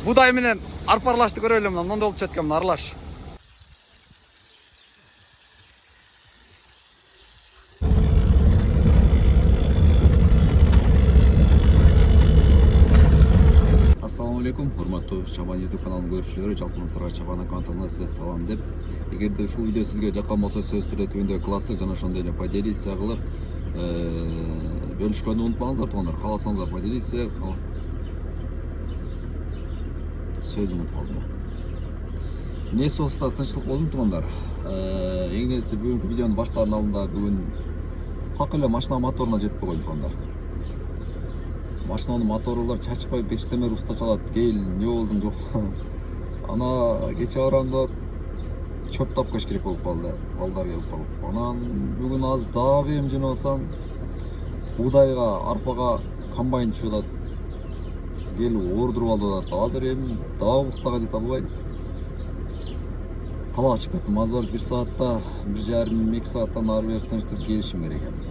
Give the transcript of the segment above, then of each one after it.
Будай менен арпа аралашты көрөлүм, мындай болуп жаткан мына аралаш. Assalamu alaikum, hormatуу Чабан YouTube каналынын көрүүчүлөрү, жалпыңыздарга Чабан аккаунтунан салам деп. Эгерде ушул видео сизге жаккан болсо, сөз түрдө түбүндө классы жана ошондой эле поделиться кылып, бөлүшкөнү унутпаңыздар туугандар. Кааласаңыздар поделиться, сөз унутуп калдым. Эмнеси болсо тынччылык болсун туугандар. Эң нерсе бүгүнкү видеонун баштаардын алдында бүгүн как эле машина моторуна жетип койдум туугандар. Машинанын моторулар чачып коюп эчтеме уста чалат. Кел, эмне болдум жок. Ана кече барамда чөп тапкыч керек болуп калды. Балдар келип калып. Анан бүгүн аз дагы эм жөнөп алсам, будайга, арпага комбайн түшүп атат. Келип ордуруп алып атат. Азыр эми дагы устага жете албай талаа чыгып кеттим. Аз бар 1 саатта, 1,5-2 сааттан ары бери тынчтып келишим керек эми.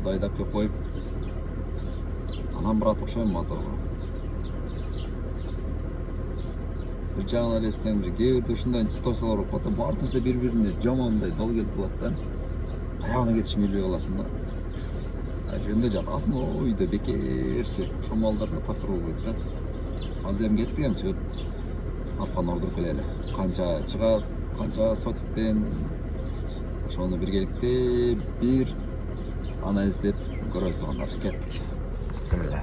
Будайдап кеп коюп анан брат окшойм моторго. Бир жагынан эле айтсам, кээ бирде ушундай ситуациялар болуп калат. Баары нерсе бири-бирине жамандай дал келип калат да. Каягына кетишиң келбей каласың да. Жөндөй жатасың, ойдо бекерчи. Ошол малдарга такыр болбойт да. Азыр эми кеттик, эми чыгып арпаны ордуруп келели. Канча чыгат, канча сотиктен ошону биргеликте бир анализ деп көрөбүз туугандар. Кеттик. Bismillah.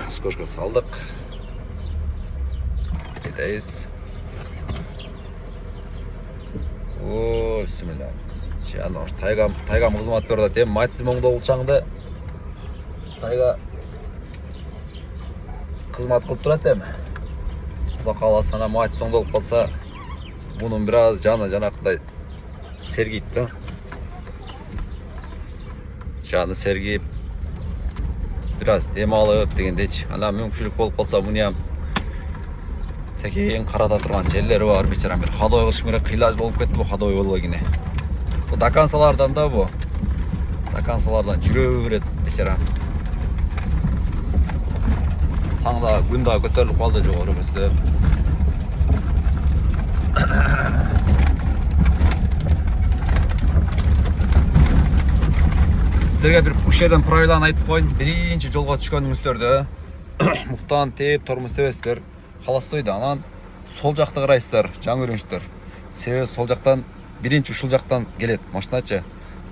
Скошка салдык. Кетейиз. О, bismillah. Жана ош тайгам кызмат берип атат. Эми матсим оңдоо улчаңды тайга кызмат кылып турат эми. Кудай кааласа, ана матис оңдолуп калса, мунун бир аз жанакындай сергийт да. Жаны сергип, бир аз дем алып дегендейчи. Анан мүмкүнчүлүк болуп калса, муну ham секейин карата турган жерлери бар, бечарам бир ходой кылыш керек. Кыйлаж болуп кетти бу ходой болбой кийин. Бу доконсалардан да бу. Доконсалардан жүрө берет бечарам. Таңда күн да көтөрүлүп калды жогору көздөп. Сіздерге бір пушеден правиланы айтып қойын. Биринчи жолға түшкөнүңүздөрдө муфтаны тээп тормоз тебесиздер. Халастойду. Анан сол жакты карайсыздар, жаңы үйрөнүшүңүздөр. Себеби сол жактан биринчи ушул жактан келет машиначы.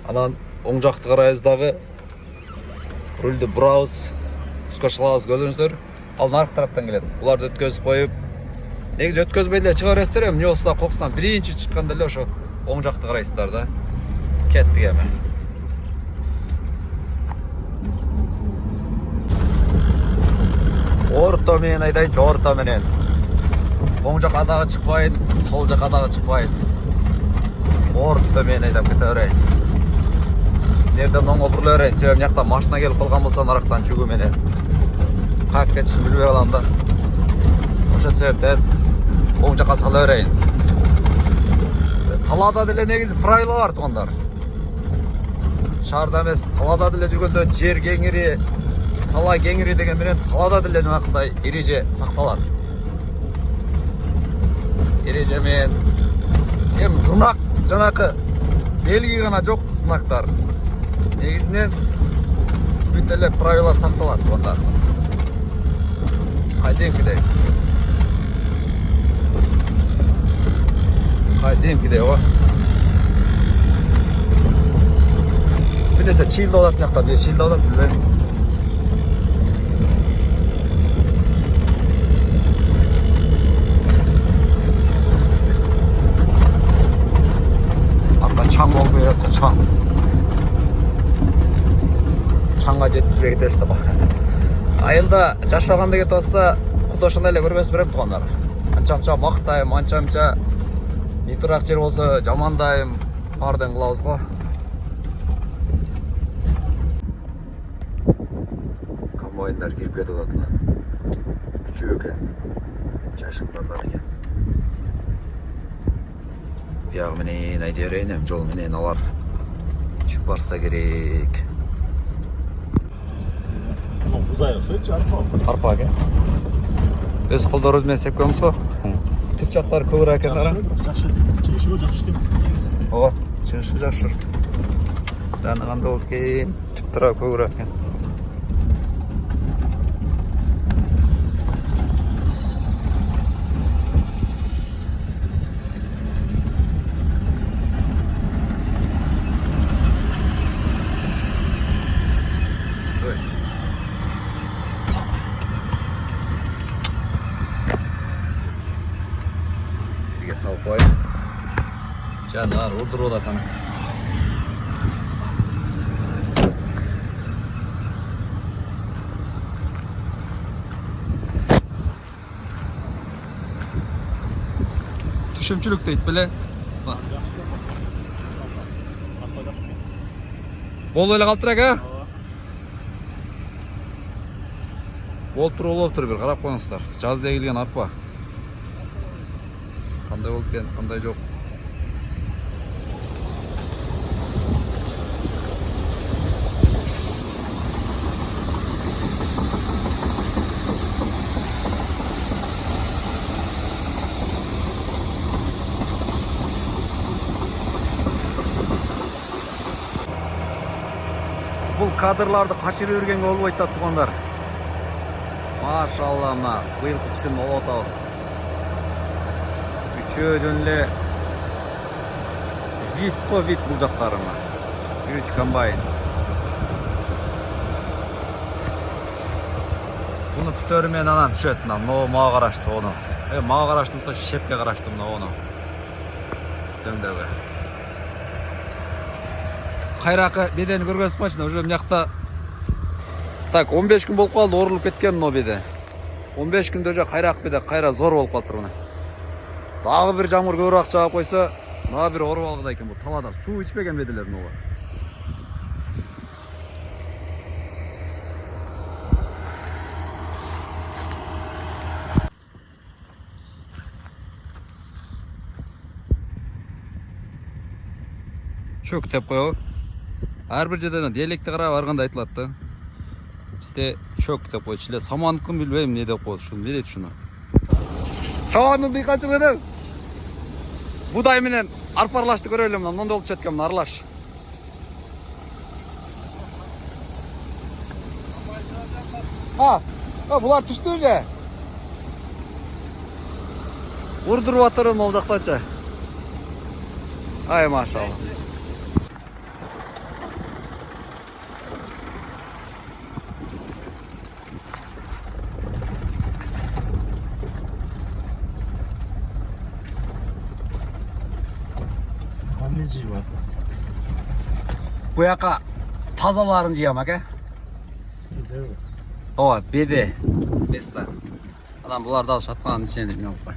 Анан оң жакты карайбыз дагы. Рульду бурабыз, түскөчүлабыз көрдүңүздөр. Ал наркы тараптан келет. Буларды өткөзүп коюп, негизи өткөзбөй эле чыга бересиздер. Эмне болсо да кокустан биринчи чыкканда эле ошо оң жакты карайсыздар да. Кеттик эми. Орто менен айтайынчы, орто менен. Оң жакка дагы чыкпайт, сол жакка дагы чыкпайт. Орто менен айдап кете берейин. Нерден оңго бурула берейин, себеби мыякта машина келип калган болсо нарактан жүгү менен кайып кетишин билбей калам да. Ошол себептен оң жакка сала берейин. Талаада деле негизи правила бар туугандар. Шаарда эмес, талаада деле жүргөндө жер кеңири, тала кеңири деген менен талаада деле жанакындай эреже сакталат. Эреже менен эми знак жанакы белги гана жок, знактар. Негизинен бүт эле правила сакталат туугандар. Кайдемкидей. Кайдемкидей о. Бир нерсе чыйылдап атат мыякта, эмне чыйылдап атат билбейм. Çam olmuyor da çam. Çamga жеткизбей кетесиз да. Айылда жашаганда кетип атса, Кудай ошондой эле көрбөс берем туугандар. Анча-мынча мактайм, анча-мынча нитурак жер болсо жамандайм, бардын кылабыз го. Комбайндар кирип кетип атат. Күчүү экен. Жашылдардан экен. Бияғы менен айта берейин, эми жол менен алар түшүп барса керек. Buğday okşayınca arpa. Arpa aka. Өз қолдарыңызбен сепкенбіз ғой. Түп жақтары көбірек екен ара. Жақсы. Шығышы жақсы екен. О, шығышы жақсы. Данығанда ол кейін түп тұра көбірек екен. Салып қойып. Жанар ұрдырып жатқан. Түшімчілік дейді біле. Бол өлі қалтырак, ә? Болып тұр бір қарап қойыңыздар. Жазда егілген арпа. Қандай болып кен, қандай жоқ. Бұл кадрларды қашырып жүргенге болбойт да туғандар. Машалла мына биылғы түсім ол отабыз. Жөнле вид қой вид бұл жақтарына. 3 комбайн. Бұны пүтөрімен анан түшетін. Маға қарашты оны. Маға қарашты мұқта шепке қарашты оны. Дөңдегі. Қайрақы бедені көргөзіп қойшын. Уже мияқта так 15 күн болып қалды орылып кеткен мұны беде. 15 күнде уже қайрақ беде қайра зор болып қалды тұрғыны. Дағы бір жаңғыр көбірек жағып қойса, дағы бір орып алғыда екен бұл талада. Су ішпеген беделерін оға. Шөк теп қойы. Әрбір жерден диалекті қарап арғанда айтылады. Бізде шөк теп қойы. Шіле самандықын білбеймін не деп қойды. Шunu береді шunu. Çağanın dikkaçı benim. Buğday menen arpa arlaştı görelim lan. Nonda olup çetken arlaş. Ha, bular düştü önce. Vurdurup atarım olacaktaça. Ay maşallah. Bu yaka tazaların jiyam aka. Ova, bede. Besta. Adam bularda alış atkanın içine ne yapay?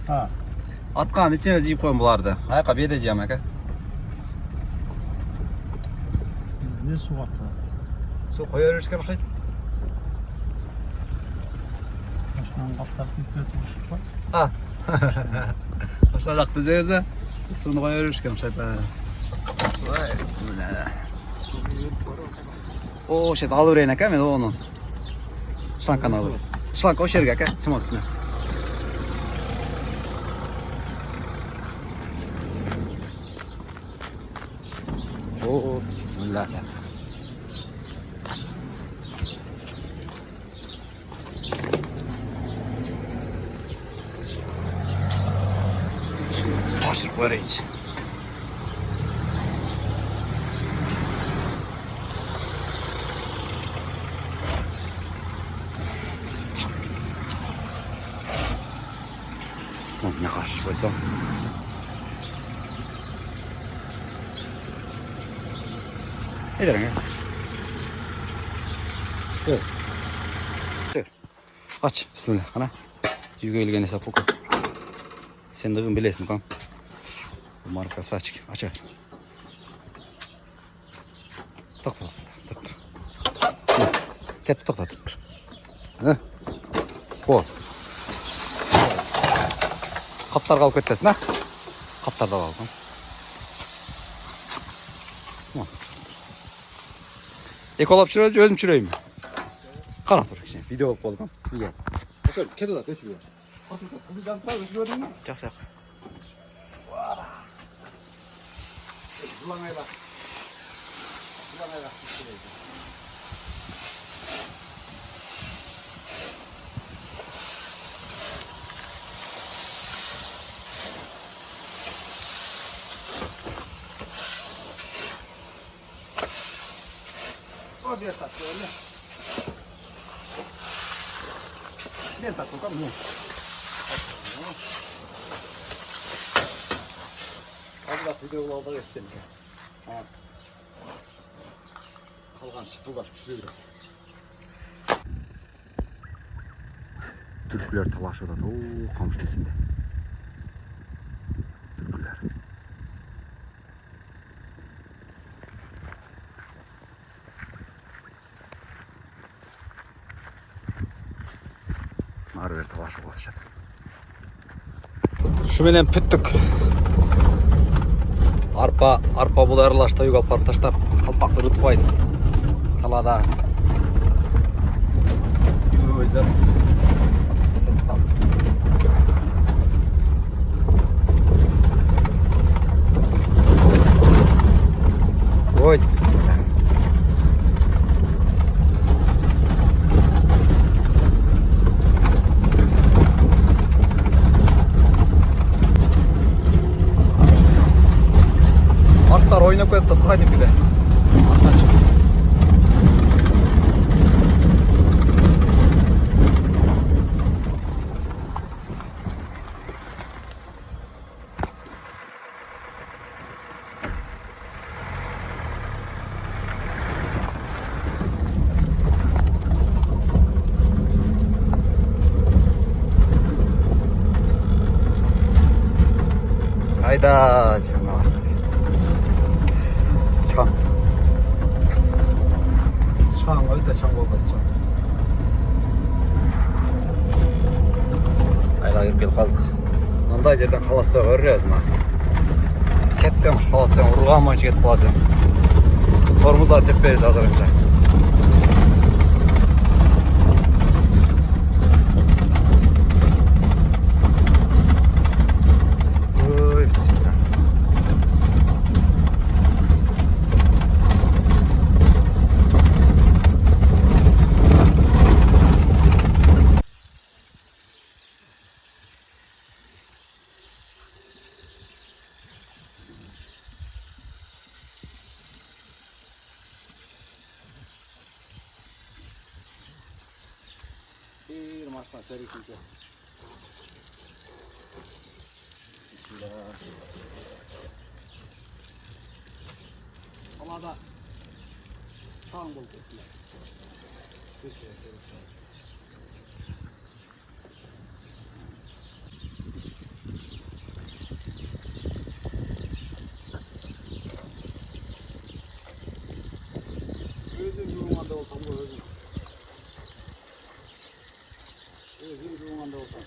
Ha. Atkanın içine jiyip koyun bularda. Ayaka bede jiyam aka. Ne su attı? Su koyar işke bakayım. Şunun kaptar tüplet ışık var. Ha. Başlayacaktı zeyze. Sunu koyar işke bakayım. Vay bismillah. O şey alır yine kan men onun. Şlankan alır. Şlank o şerge kan simon üstüne. O bismillah. Başır koyar hiç. Ne karşı koysam. Ne derin ya? Dur. Dur. Aç. Bismillah. Ana. Yügeylgen hesap oku. Sen de bilesin kan. Bu markası açık. Aç ver. Tak. Ket tak. Ne? Ko. Kaptarga alып кетесің, а? Қаптарда алған. Еколап жүреді, өзім жүреймін. Qarab tur kishini. Video olib qoldim. Nega? O'sha ketadi, o'chirib. Qizni jantar o'chiribdingmi? Yo'q. Bulanaylar. O bir tatlı öyle. Bir tatlı tamam mı? Hadi bak videolarda göstereyim. Ha. Kalgan şıpıldak pişiriyor. Türkler talaşıda da o kamış içinde. Türkler. Narı ver talaşı ulaşacak. Şu menen püttük. Arpa bu arılaşta yük alpar taştap kalpaklı rıtpaydı. Çalada. Özler. Oy. Atlar oynap koyup kaydı bir de. Hayda canavar. Çam. Çam öyle çam olmadı çam. Hayda yürüp gelip kaldık. Mınday жерден Қаластойға өрüyoruz ma. Kettiğimiz Қаластойға urgan boyunca ketip kalacağım. Tormuzlar teppeyiz hazırınca. Oy bismillah. Bir maçtan seri kimse. Ama da tam buldu. Özüm durumanda olsam da özüm. Özüm durumanda olsam.